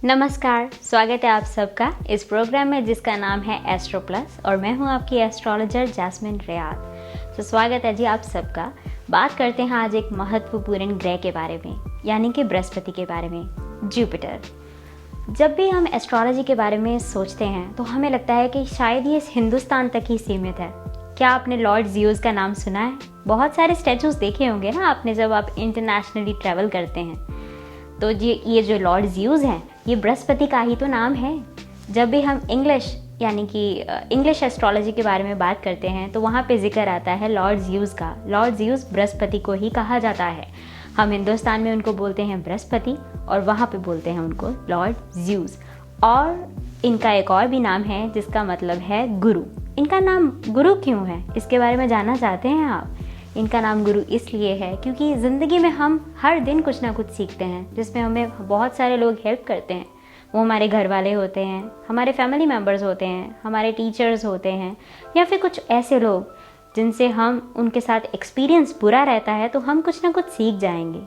नमस्कार, स्वागत है आप सबका इस प्रोग्राम में जिसका नाम है एस्ट्रो प्लस और मैं हूं आपकी एस्ट्रोलॉजर जैस्मिन रियाद। तो स्वागत है जी आप सबका। बात करते हैं आज एक महत्वपूर्ण ग्रह के बारे में, यानी कि बृहस्पति के बारे में, जुपिटर। जब भी हम एस्ट्रोलॉजी के बारे में सोचते हैं तो हमें लगता है कि शायद ये हिंदुस्तान तक ही सीमित है। क्या आपने लॉर्ड ज़्यूस का नाम सुना है? बहुत सारे स्टैचूज देखे होंगे ना आपने जब आप इंटरनेशनली ट्रैवल करते हैं। तो ये जो लॉर्ड ज़्यूस हैं, ये बृहस्पति का ही तो नाम है। जब भी हम इंग्लिश एस्ट्रोलॉजी के बारे में बात करते हैं तो वहाँ पे जिक्र आता है लॉर्ड ज़्यूस का। लॉर्ड ज़्यूस बृहस्पति को ही कहा जाता है। हम हिंदुस्तान में उनको बोलते हैं बृहस्पति और वहाँ पे बोलते हैं उनको लॉर्ड ज़्यूस। और इनका एक और भी नाम है जिसका मतलब है गुरु। इनका नाम गुरु क्यों है, इसके बारे में जानना चाहते हैं आप? इनका नाम गुरु इसलिए है क्योंकि ज़िंदगी में हम हर दिन कुछ ना कुछ सीखते हैं, जिसमें हमें बहुत सारे लोग हेल्प करते हैं। वो हमारे घर वाले होते हैं, हमारे फैमिली मेम्बर्स होते हैं, हमारे टीचर्स होते हैं, या फिर कुछ ऐसे लोग जिनसे हम उनके साथ एक्सपीरियंस बुरा रहता है तो हम कुछ ना कुछ सीख जाएंगे।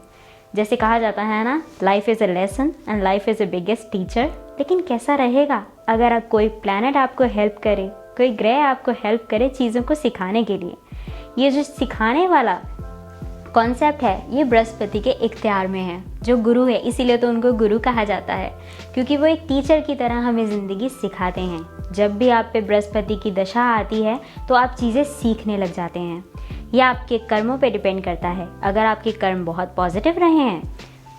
जैसे कहा जाता है ना, life is a lesson and life is a biggest teacher. लेकिन कैसा रहेगा अगर आप कोई प्लैनेट आपको हेल्प करे, कोई ग्रह आपको हेल्प करे चीज़ों को सिखाने के लिए। ये जो सिखाने वाला कॉन्सेप्ट है ये बृहस्पति के इख्तियार में है, जो गुरु है। इसीलिए तो उनको गुरु कहा जाता है, क्योंकि वो एक टीचर की तरह हमें ज़िंदगी सिखाते हैं। जब भी आप पे बृहस्पति की दशा आती है तो आप चीज़ें सीखने लग जाते हैं। यह आपके कर्मों पे डिपेंड करता है। अगर आपके कर्म बहुत पॉजिटिव रहे हैं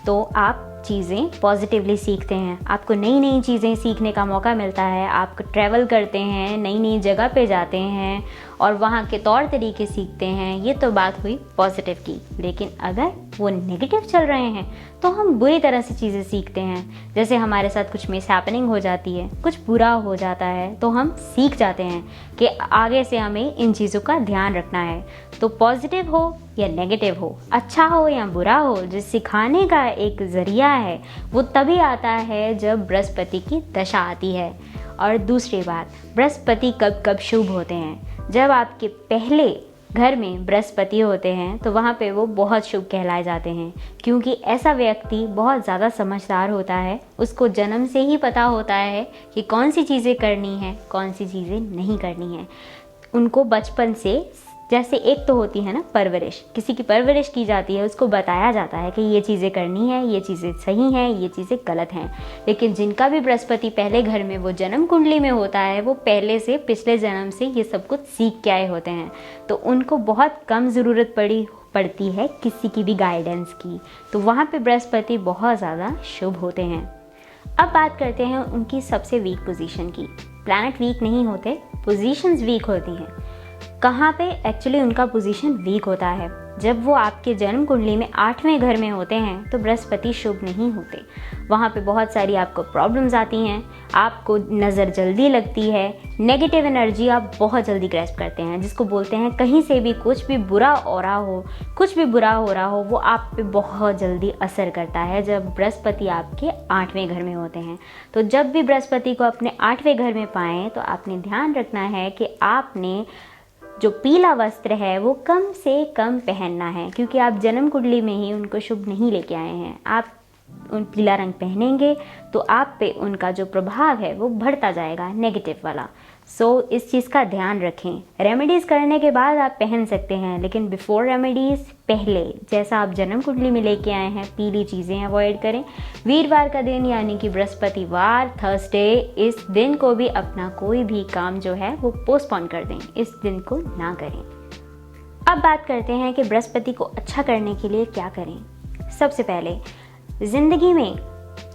तो आप चीज़ें पॉजिटिवली सीखते हैं, आपको नई नई चीज़ें सीखने का मौका मिलता है। आप ट्रैवल करते हैं, नई नई जगह पे जाते हैं और वहाँ के तौर तरीके सीखते हैं। ये तो बात हुई पॉजिटिव की। लेकिन अगर वो नेगेटिव चल रहे हैं तो हम बुरी तरह से चीज़ें सीखते हैं। जैसे हमारे साथ कुछ मिसहैपनिंग हो जाती है, कुछ बुरा हो जाता है, तो हम सीख जाते हैं कि आगे से हमें इन चीज़ों का ध्यान रखना है। तो पॉजिटिव हो या नेगेटिव हो, अच्छा हो या बुरा हो, जो सिखाने का एक ज़रिया है वो तभी आता है जब बृहस्पति की दशा आती है। और दूसरी बात, बृहस्पति कब कब शुभ होते हैं? जब आपके पहले घर में बृहस्पति होते हैं तो वहाँ पे वो बहुत शुभ कहलाए जाते हैं, क्योंकि ऐसा व्यक्ति बहुत ज़्यादा समझदार होता है। उसको जन्म से ही पता होता है कि कौन सी चीज़ें करनी है, कौन सी चीज़ें नहीं करनी है। उनको बचपन से, जैसे एक तो होती है ना परवरिश, किसी की परवरिश की जाती है, उसको बताया जाता है कि ये चीज़ें करनी है, ये चीज़ें सही हैं, ये चीज़ें गलत हैं। लेकिन जिनका भी बृहस्पति पहले घर में वो जन्म कुंडली में होता है, वो पहले से, पिछले जन्म से ये सब कुछ सीख के आए होते हैं, तो उनको बहुत कम ज़रूरत पड़ती है किसी की भी गाइडेंस की। तो वहाँ पे बृहस्पति बहुत ज़्यादा शुभ होते हैं। अब बात करते हैं उनकी सबसे वीक पोजीशन की। प्लैनेट वीक नहीं होते, पोजीशंस वीक होती हैं। कहाँ पे एक्चुअली उनका पोजीशन वीक होता है? जब वो आपके जन्म कुंडली में 8वें घर में होते हैं तो बृहस्पति शुभ नहीं होते। वहाँ पे बहुत सारी आपको प्रॉब्लम्स आती हैं, आपको नज़र जल्दी लगती है, नेगेटिव एनर्जी आप बहुत जल्दी ग्रैस्प करते हैं, जिसको बोलते हैं कहीं से भी कुछ भी बुरा ऑरा हो, कुछ भी बुरा हो रहा हो, वो आप पे बहुत जल्दी असर करता है जब बृहस्पति आपके 8वें घर में होते हैं। तो जब भी बृहस्पति को अपने 8वें घर में पाएँ तो आपने ध्यान रखना है कि आपने जो पीला वस्त्र है वो कम से कम पहनना है, क्योंकि आप जन्म कुंडली में ही उनको शुभ नहीं लेके आए हैं। आप उन पीला रंग पहनेंगे तो आप पे उनका जो प्रभाव है वो बढ़ता जाएगा, नेगेटिव वाला। सो इस चीज़ का ध्यान रखें। रेमेडीज़ करने के बाद आप पहन सकते हैं, लेकिन बिफोर रेमेडीज़ पहले जैसा आप जन्म कुंडली में लेके आए हैं पीली चीज़ें अवॉइड करें। वीरवार का दिन यानी कि बृहस्पतिवार, थर्सडे, इस दिन को भी अपना कोई भी काम जो है वो पोस्टपोन कर दें, इस दिन को ना करें। अब बात करते हैं कि बृहस्पति को अच्छा करने के लिए क्या करें। सबसे पहले, ज़िंदगी में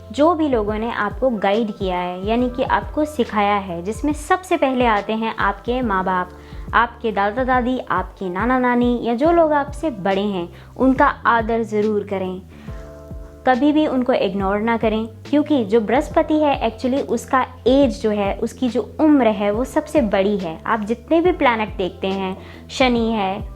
जो भी लोगों ने आपको गाइड किया है, यानी कि आपको सिखाया है, जिसमें सबसे पहले आते हैं आपके माँ बाप, आपके दादा दादी, आपके नाना नानी, या जो लोग आपसे बड़े हैं, उनका आदर ज़रूर करें। कभी भी उनको इग्नोर ना करें, क्योंकि जो बृहस्पति है एक्चुअली उसका एज जो है, उसकी जो उम्र है वो सबसे बड़ी है। आप जितने भी प्लैनेट देखते हैं, शनि है,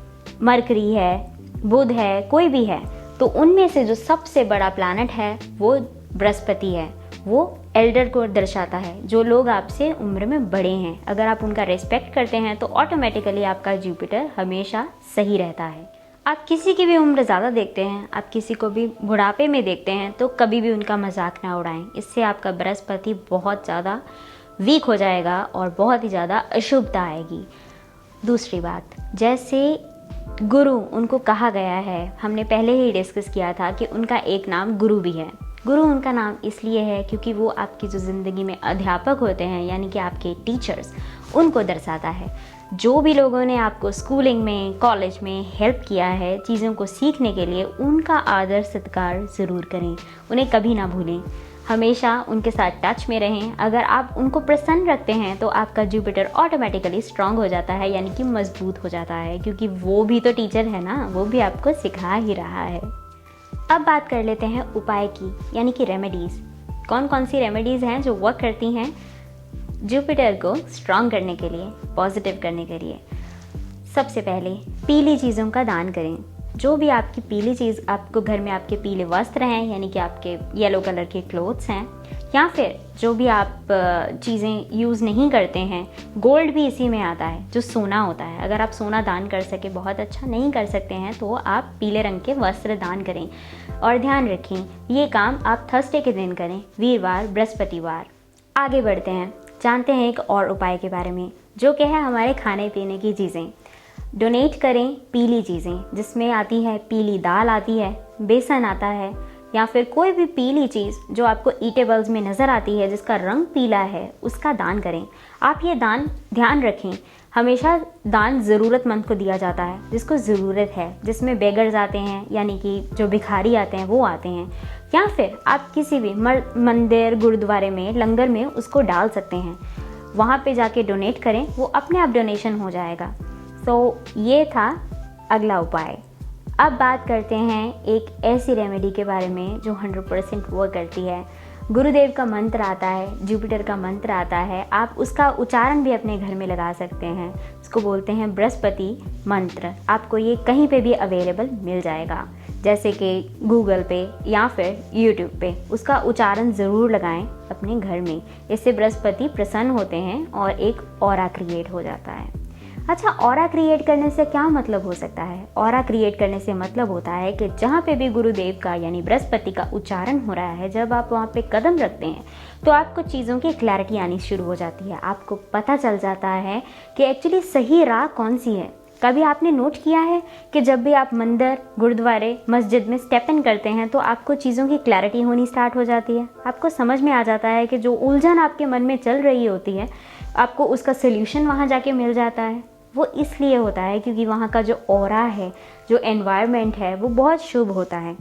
मरकरी है, बुध है, कोई भी है, तो उनमें से जो सबसे बड़ा प्लैनेट है वो बृहस्पति है। वो एल्डर को दर्शाता है, जो लोग आपसे उम्र में बड़े हैं। अगर आप उनका रेस्पेक्ट करते हैं तो ऑटोमेटिकली आपका जुपिटर हमेशा सही रहता है। आप किसी की भी उम्र ज़्यादा देखते हैं, आप किसी को भी बुढ़ापे में देखते हैं, तो कभी भी उनका मजाक ना उड़ाएं। इससे आपका बृहस्पति बहुत ज़्यादा वीक हो जाएगा और बहुत ही ज़्यादा अशुभता आएगी। दूसरी बात, जैसे गुरु उनको कहा गया है, हमने पहले ही डिस्कस किया था कि उनका एक नाम गुरु भी है। गुरु उनका नाम इसलिए है क्योंकि वो आपकी जो ज़िंदगी में अध्यापक होते हैं, यानी कि आपके टीचर्स, उनको दर्शाता है। जो भी लोगों ने आपको स्कूलिंग में, कॉलेज में हेल्प किया है चीज़ों को सीखने के लिए, उनका आदर सत्कार ज़रूर करें, उन्हें कभी ना भूलें, हमेशा उनके साथ टच में रहें। अगर आप उनको प्रसन्न रखते हैं तो आपका जुपिटर ऑटोमेटिकली स्ट्रांग हो जाता है, यानी कि मजबूत हो जाता है, क्योंकि वो भी तो टीचर है ना, वो भी आपको सिखा ही रहा है। अब बात कर लेते हैं उपाय की, यानी कि रेमेडीज़। कौन कौन सी रेमेडीज़ हैं जो वर्क करती हैं जुपिटर को स्ट्रांग करने के लिए, पॉजिटिव करने के लिए। सबसे पहले पीली चीज़ों का दान करें। जो भी आपकी पीली चीज़, आपको घर में आपके पीले वस्त्र हैं, यानी कि आपके येलो कलर के क्लोथ्स हैं, या फिर जो भी आप चीज़ें यूज़ नहीं करते हैं, गोल्ड भी इसी में आता है, जो सोना होता है। अगर आप सोना दान कर सके बहुत अच्छा, नहीं कर सकते हैं तो आप पीले रंग के वस्त्र दान करें। और ध्यान रखें, ये काम आप थर्सडे के दिन करें, वीरवार, बृहस्पतिवार। आगे बढ़ते हैं, जानते हैं एक और उपाय के बारे में, जो कि है हमारे खाने पीने की चीज़ें। डोनेट करें पीली चीज़ें, जिसमें आती है पीली दाल, आती है बेसन, आता है, या फिर कोई भी पीली चीज़ जो आपको ईटेबल्स में नज़र आती है जिसका रंग पीला है, उसका दान करें। आप ये दान, ध्यान रखें, हमेशा दान ज़रूरतमंद को दिया जाता है, जिसको ज़रूरत है, जिसमें बेगर्स आते हैं, यानी कि जो भिखारी आते हैं वो आते हैं, या फिर आप किसी भी मंदिर, गुरुद्वारे में, लंगर में उसको डाल सकते हैं। वहाँ पे जाके डोनेट करें, वो अपने आप डोनेशन हो जाएगा। ये था अगला उपाय। अब बात करते हैं एक ऐसी रेमेडी के बारे में जो 100% वर्क करती है। गुरुदेव का मंत्र आता है, जुपिटर का मंत्र आता है, आप उसका उच्चारण भी अपने घर में लगा सकते हैं। उसको बोलते हैं बृहस्पति मंत्र। आपको ये कहीं पे भी अवेलेबल मिल जाएगा, जैसे कि गूगल पे या फिर यूट्यूब पे। उसका उच्चारण ज़रूर लगाएं अपने घर में, इससे बृहस्पति प्रसन्न होते हैं और एक ऑरा क्रिएट हो जाता है। अच्छा, ऑरा क्रिएट करने से क्या मतलब हो सकता है? ऑरा क्रिएट करने से मतलब होता है कि जहाँ पे भी गुरुदेव का यानी बृहस्पति का उच्चारण हो रहा है, जब आप वहाँ पे कदम रखते हैं तो आपको चीज़ों की क्लैरिटी आनी शुरू हो जाती है। आपको पता चल जाता है कि एक्चुअली सही राह कौन सी है। कभी आपने नोट किया है कि जब भी आप मंदिर, गुरुद्वारे, मस्जिद में स्टेप इन करते हैं तो आपको चीज़ों की क्लैरिटी होनी स्टार्ट हो जाती है। आपको समझ में आ जाता है कि जो उलझन आपके मन में चल रही होती है, आपको उसका सोल्यूशन वहाँ जाके मिल जाता है। वो इसलिए होता है क्योंकि वहाँ का जो ऑरा है, जो एनवायरनमेंट है, वो बहुत शुभ होता है।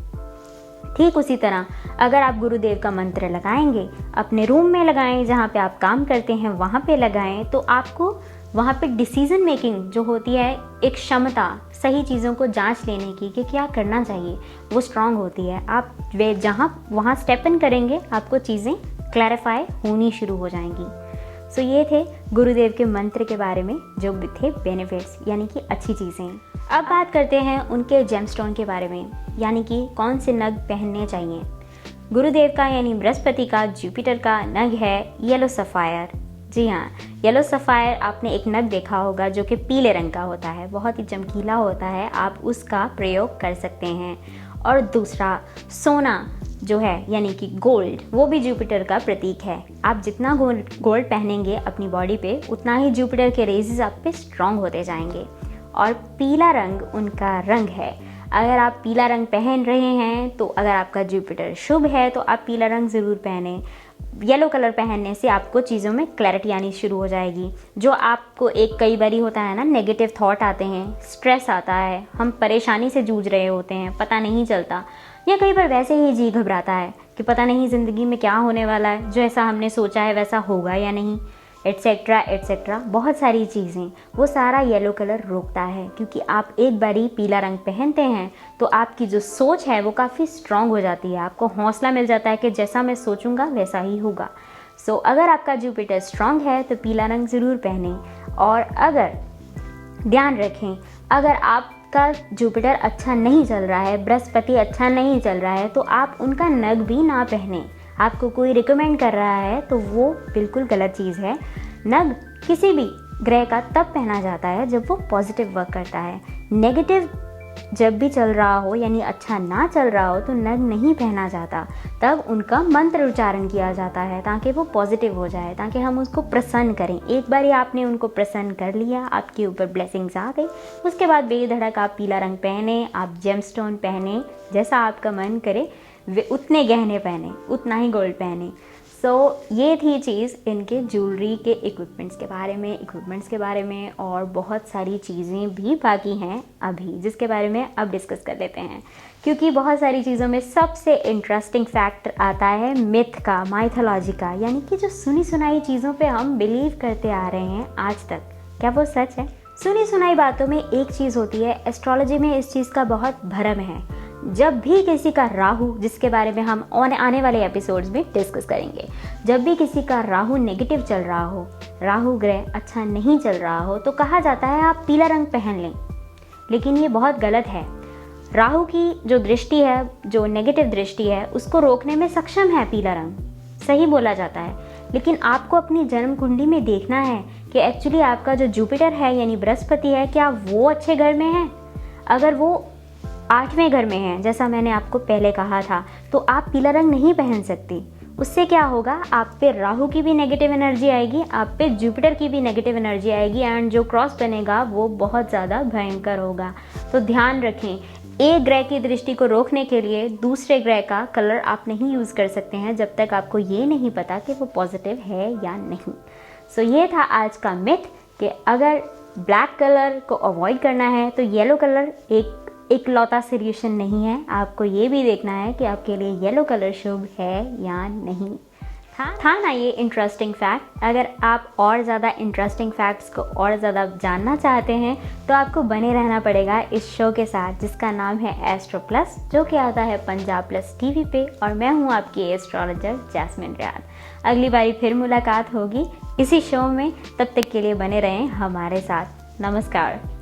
ठीक उसी तरह अगर आप गुरुदेव का मंत्र लगाएंगे, अपने रूम में लगाएं, जहाँ पे आप काम करते हैं वहाँ पे लगाएं, तो आपको वहाँ पे डिसीजन मेकिंग जो होती है, एक क्षमता सही चीज़ों को जांच लेने की कि क्या करना चाहिए, वो स्ट्रांग होती है। आप वे जहाँ वहाँ स्टेप इन करेंगे, आपको चीज़ें क्लैरिफाई होनी शुरू हो जाएंगी। ये थे गुरुदेव के मंत्र के बारे में, जो थे बेनिफिट्स, यानी कि अच्छी चीज़ें। अब बात करते हैं उनके जेमस्टोन के बारे में, यानी कि कौन से नग पहनने चाहिए। गुरुदेव का यानी बृहस्पति का, जुपिटर का नग है येलो सफ़ायर। जी हाँ, येलो सफ़ायर आपने एक नग देखा होगा जो कि पीले रंग का होता है, बहुत ही चमकीला होता है, आप उसका प्रयोग कर सकते हैं। और दूसरा सोना जो है, यानी कि गोल्ड, वो भी जुपिटर का प्रतीक है। आप जितना गोल्ड पहनेंगे अपनी बॉडी पे, उतना ही जुपिटर के रेजेस आप पे स्ट्रांग होते जाएंगे। और पीला रंग उनका रंग है। अगर आप पीला रंग पहन रहे हैं तो अगर आपका जुपिटर शुभ है तो आप पीला रंग ज़रूर पहने। येलो कलर पहनने से आपको चीज़ों में क्लैरिटी आनी शुरू हो जाएगी। जो आपको एक कई बारी होता है ना, नेगेटिव थॉट आते हैं, स्ट्रेस आता है, हम परेशानी से जूझ रहे होते हैं, पता नहीं चलता, या कई बार वैसे ही जी घबराता है कि पता नहीं ज़िंदगी में क्या होने वाला है, जो ऐसा हमने सोचा है वैसा होगा या नहीं, एट्सेट्रा एट्सेट्रा, बहुत सारी चीज़ें, वो सारा येलो कलर रोकता है। क्योंकि आप एक बारी पीला रंग पहनते हैं तो आपकी जो सोच है वो काफ़ी स्ट्रांग हो जाती है, आपको हौसला मिल जाता है कि जैसा मैं सोचूंगा वैसा ही होगा। अगर आपका जुपिटर स्ट्रांग है तो पीला रंग ज़रूर पहनें। और अगर ध्यान रखें, अगर आपका जुपिटर अच्छा नहीं चल रहा है, बृहस्पति अच्छा नहीं चल रहा है, तो आप उनका नग भी ना पहने। आपको कोई रिकमेंड कर रहा है तो वो बिल्कुल गलत चीज़ है। नग किसी भी ग्रह का तब पहना जाता है जब वो पॉजिटिव वर्क करता है। नेगेटिव जब भी चल रहा हो यानी अच्छा ना चल रहा हो तो नग नहीं पहना जाता, तब उनका मंत्र उच्चारण किया जाता है ताकि वो पॉजिटिव हो जाए, ताकि हम उसको प्रसन्न करें। एक बार आपने उनको प्रसन्न कर लिया, आपके ऊपर ब्लेसिंग्स आ गई, उसके बाद बेधड़क आप पीला रंग पहने, आप जेमस्टोन पहने, जैसा आपका मन करे वे उतने गहने पहने, उतना ही गोल्ड पहने। ये थी चीज़ इनके ज्वेलरी के इक्विपमेंट्स के बारे में और बहुत सारी चीज़ें भी बाकी हैं अभी, जिसके बारे में अब डिस्कस कर लेते हैं। क्योंकि बहुत सारी चीज़ों में सबसे इंटरेस्टिंग फैक्ट आता है मिथ का, माइथोलॉजी का, यानी कि जो सुनी सुनाई चीज़ों पे हम बिलीव करते आ रहे हैं आज तक, क्या वो सच है? सुनी सुनाई बातों में एक चीज़ होती है, एस्ट्रोलॉजी में इस चीज़ का बहुत भरम है। जब भी किसी का राहु, जिसके बारे में हम आने वाले एपिसोड्स में डिस्कस करेंगे, जब भी किसी का राहु नेगेटिव चल रहा हो, राहु ग्रह अच्छा नहीं चल रहा हो, तो कहा जाता है आप पीला रंग पहन लें। लेकिन ये बहुत गलत है। राहु की जो दृष्टि है, जो नेगेटिव दृष्टि है, उसको रोकने में सक्षम है पीला रंग, सही बोला जाता है। लेकिन आपको अपनी जन्म कुंडली में देखना है कि एक्चुअली आपका जो जुपिटर है यानी बृहस्पति है, क्या वो अच्छे घर में है? अगर वो 8वें घर में है, जैसा मैंने आपको पहले कहा था, तो आप पीला रंग नहीं पहन सकती। उससे क्या होगा, आप पे राहु की भी नेगेटिव एनर्जी आएगी, आप पे जुपिटर की भी नेगेटिव एनर्जी आएगी, एंड जो क्रॉस बनेगा वो बहुत ज़्यादा भयंकर होगा। तो ध्यान रखें, एक ग्रह की दृष्टि को रोकने के लिए दूसरे ग्रह का कलर आप नहीं यूज़ कर सकते हैं जब तक आपको ये नहीं पता कि वो पॉजिटिव है या नहीं। ये था आज का मिथ कि अगर ब्लैक कलर को अवॉइड करना है तो येलो कलर एक लौता सोल्यूशन नहीं है। आपको ये भी देखना है कि आपके लिए येलो कलर शुभ है या नहीं। था ना ये इंटरेस्टिंग फैक्ट? अगर आप और ज़्यादा इंटरेस्टिंग फैक्ट्स को और ज़्यादा जानना चाहते हैं तो आपको बने रहना पड़ेगा इस शो के साथ, जिसका नाम है एस्ट्रो प्लस, जो कि आता है पंजाब प्लस टीवी पे, और मैं हूँ आपकी एस्ट्रोलॉजर जैस्मिन रियाद। अगली बारी फिर मुलाकात होगी इसी शो में, तब तक के लिए बने रहें हमारे साथ। नमस्कार।